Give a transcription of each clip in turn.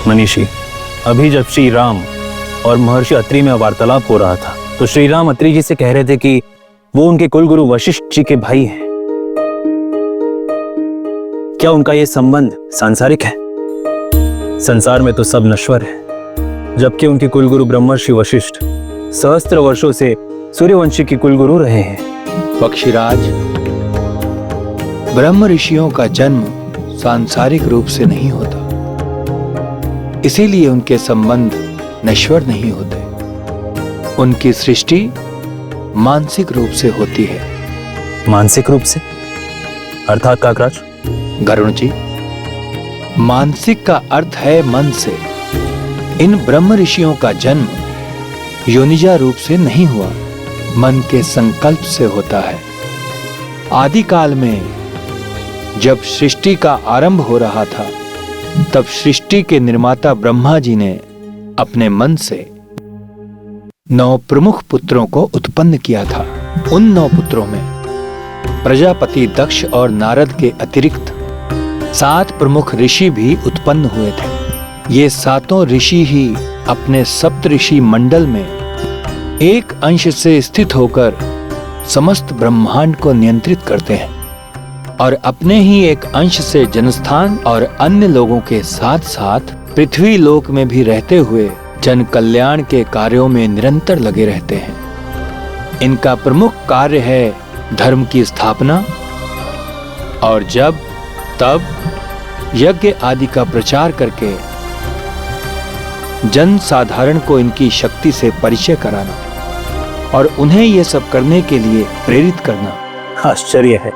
मनीषी, अभी जब श्री राम और महर्षि अत्रि में वार्तालाप हो रहा था तो श्री राम अत्रि जी से कह रहे थे कि वो उनके कुलगुरु वशिष्ठ जी के भाई हैं। क्या उनका ये संबंध सांसारिक है? संसार में तो सब नश्वर है, जबकि उनके कुलगुरु ब्रह्मर्षि वशिष्ठ सहस्त्र वर्षों से सूर्यवंशी के कुलगुरु रहे हैं। पक्षीराज, ब्रह्म ऋषियों का जन्म सांसारिक रूप से नहीं होता, इसीलिए उनके संबंध नश्वर नहीं होते। उनकी सृष्टि मानसिक रूप से होती है। मानसिक रूप से अर्थात काकराज? गरुण जी, मानसिक का अर्थ है मन से। इन ब्रह्म ऋषियों का जन्म योनिजा रूप से नहीं हुआ, मन के संकल्प से होता है। आदिकाल में जब सृष्टि का आरंभ हो रहा था, तब सृष्टि के निर्माता ब्रह्मा जी ने अपने मन से 9 प्रमुख पुत्रों को उत्पन्न किया था। उन 9 पुत्रों में प्रजापति दक्ष और नारद के अतिरिक्त 7 प्रमुख ऋषि भी उत्पन्न हुए थे। ये 7 ऋषि ही अपने सप्तऋषि मंडल में एक अंश से स्थित होकर समस्त ब्रह्मांड को नियंत्रित करते हैं और अपने ही एक अंश से जनस्थान और अन्य लोगों के साथ साथ पृथ्वी लोक में भी रहते हुए जन कल्याण के कार्यों में निरंतर लगे रहते हैं। इनका प्रमुख कार्य है धर्म की स्थापना और जब तब यज्ञ आदि का प्रचार करके जन साधारण को इनकी शक्ति से परिचय कराना और उन्हें ये सब करने के लिए प्रेरित करना। आश्चर्य है,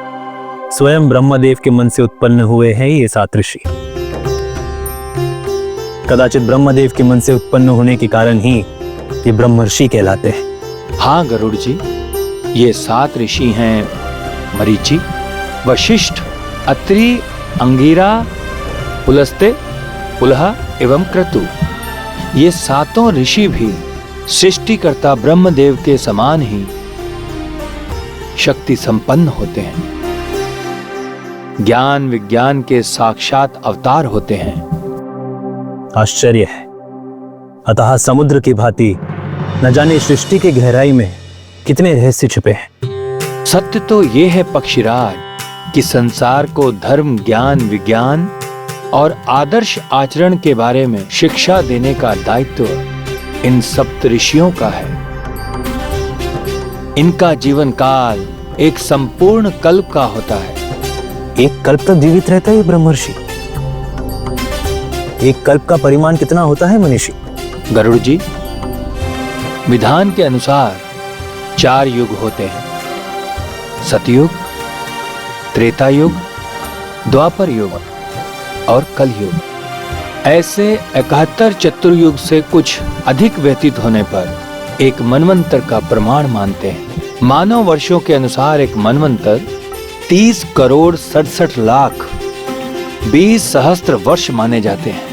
स्वयं ब्रह्मदेव के मन से उत्पन्न हुए हैं ये 7 ऋषि। कदाचित ब्रह्मदेव के मन से उत्पन्न होने के कारण ही ये ब्रह्मर्षि कहलाते हैं। हाँ गरुड़ जी, ये 7 ऋषि हैं मरीचि, वशिष्ठ, अत्रि, अंगिरा, पुलस्त्य, पुलह एवं क्रतु। ये 7 ऋषि भी सृष्टिकर्ता ब्रह्मदेव के समान ही शक्ति संपन्न होते हैं, ज्ञान विज्ञान के साक्षात अवतार होते हैं। आश्चर्य है, अतः समुद्र की भांति न जाने सृष्टि की गहराई में कितने रहस्य छिपे हैं। सत्य तो ये है पक्षीराज कि संसार को धर्म, ज्ञान, विज्ञान और आदर्श आचरण के बारे में शिक्षा देने का दायित्व इन सप्त ऋषियों का है। इनका जीवन काल एक संपूर्ण कल्प का होता है। एक कल्प तक जीवित रहता है ये ब्रह्मर्षि। एक कल्प का परिमाण कितना होता है मनीषी? गरुड़ जी, विधान के अनुसार 4 युग होते हैं, सतयुग, त्रेता युग, द्वापर युग और कलयुग। ऐसे 71 चतुर्युग से कुछ अधिक व्यतीत होने पर एक मनवंतर का प्रमाण मानते हैं। मानव वर्षों के अनुसार एक मनवंतर 30 करोड़ 67 लाख 20 सहस्त्र वर्ष माने जाते हैं।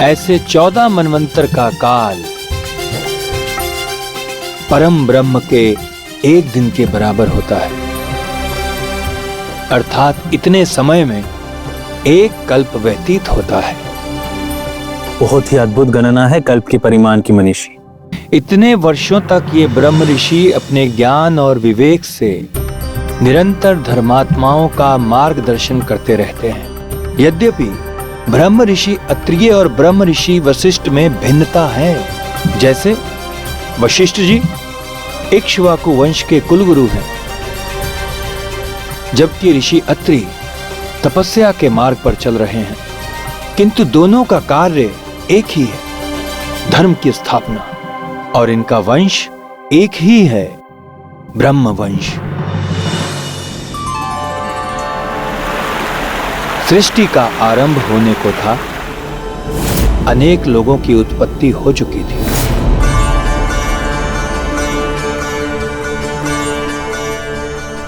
ऐसे 14 मनवंतर का काल परम ब्रह्म के एक दिन के बराबर होता है, अर्थात इतने समय में एक कल्प व्यतीत होता है। बहुत ही अद्भुत गणना है कल्प के परिमाण की मनीषी। इतने वर्षों तक ये ब्रह्म ऋषि अपने ज्ञान और विवेक से निरंतर धर्मात्माओं का मार्गदर्शन करते रहते हैं। यद्यपि ब्रह्म ऋषि अत्रिय और ब्रह्म ऋषि वशिष्ठ में भिन्नता है। जैसे वशिष्ठ जी इक्ष्वाकु वंश के कुलगुरु हैं, जबकि ऋषि अत्रि तपस्या के मार्ग पर चल रहे हैं, किंतु दोनों का कार्य एक ही है, धर्म की स्थापना, और इनका वंश एक ही है, ब्रह्म वंश। सृष्टि का आरंभ होने को था, अनेक लोगों की उत्पत्ति हो चुकी थी।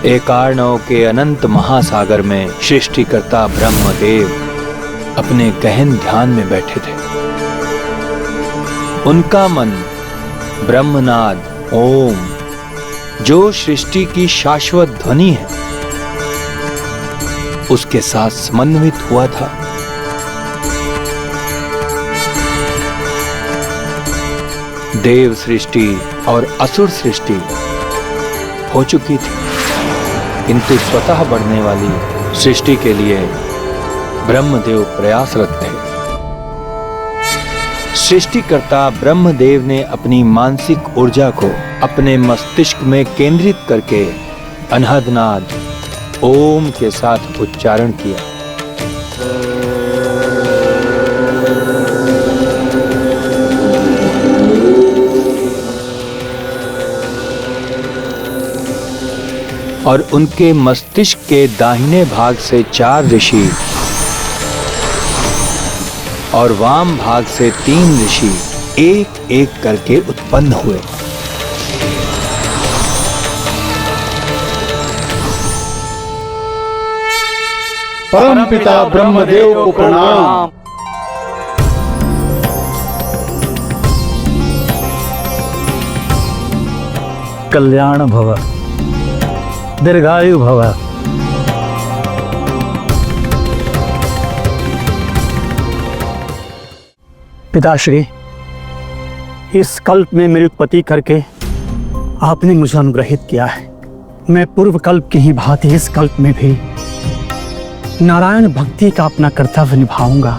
एकार्णव के अनंत महासागर में सृष्टिकर्ता ब्रह्मदेव अपने गहन ध्यान में बैठे थे। उनका मन ब्रह्मनाद ओम, जो सृष्टि की शाश्वत ध्वनि है, उसके साथ समन्वित हुआ था। देव सृष्टि और असुर सृष्टि हो चुकी थी, किंतु स्वतः बढ़ने वाली सृष्टि के लिए ब्रह्मदेव प्रयासरत थे। सृष्टिकर्ता ब्रह्मदेव ने अपनी मानसिक ऊर्जा को अपने मस्तिष्क में केंद्रित करके अनहदनाद ओम के साथ उच्चारण किया। और उनके मस्तिष्क के दाहिने भाग से 4 ऋषि और वाम भाग से 3 ऋषि एक एक करके उत्पन्न हुए। परमपिता ब्रह्मदेव को प्रणाम। कल्याण भव, दीर्घायु भव। पिताश्री, इस कल्प में मेरी उत्पत्ति करके आपने मुझे अनुग्रहित किया है। मैं पूर्व कल्प की ही भांति इस कल्प में भी नारायण भक्ति का अपना कर्तव्य निभाऊंगा।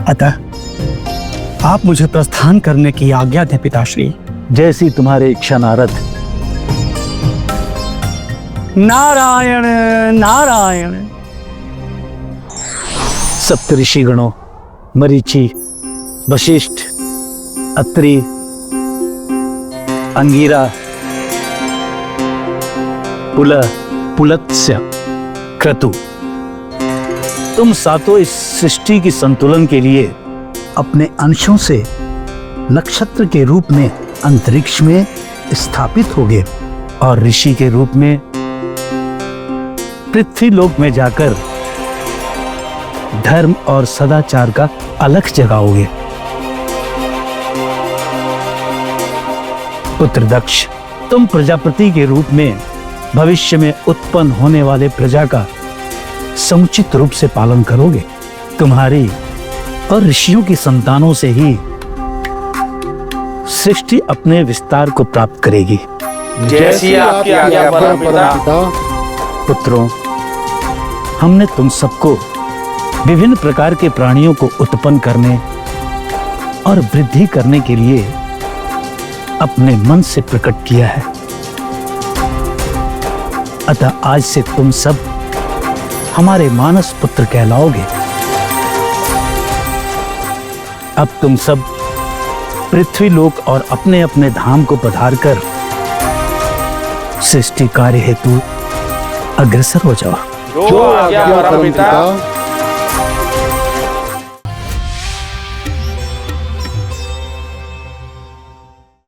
अतः आप मुझे प्रस्थान करने की आज्ञा दें पिताश्री। जैसी तुम्हारी इच्छा नारद। नारायण नारायण। सप्तऋषि गणों मरीचि, वशिष्ठ, अत्रि, अंगिरा, पुलत्स्य, क्रतु, तुम सातों इस सृष्टि की संतुलन के लिए अपने अंशों से नक्षत्र के रूप में अंतरिक्ष में स्थापित होगे और ऋषि के रूप में पृथ्वी लोक में जाकर धर्म और सदाचार का अलख जगाओगे। पुत्र दक्ष, तुम प्रजापति के रूप में भविष्य में उत्पन्न होने वाले प्रजा का समुचित रूप से पालन करोगे। तुम्हारी और ऋषियों की संतानों से ही सृष्टि अपने विस्तार को प्राप्त करेगी। जैसी आपकी आज्ञा परमपिता। पुत्रों, हमने तुम सबको विभिन्न प्रकार के प्राणियों को उत्पन्न करने और वृद्धि करने के लिए अपने मन से प्रकट किया है। अतः आज से तुम सब हमारे मानस पुत्र कहलाओगे। अब तुम सब पृथ्वी लोक और अपने अपने धाम को पधारकर सृष्टि कार्य हेतु अग्रसर हो जाओ। जो आज्ञा परमपिता।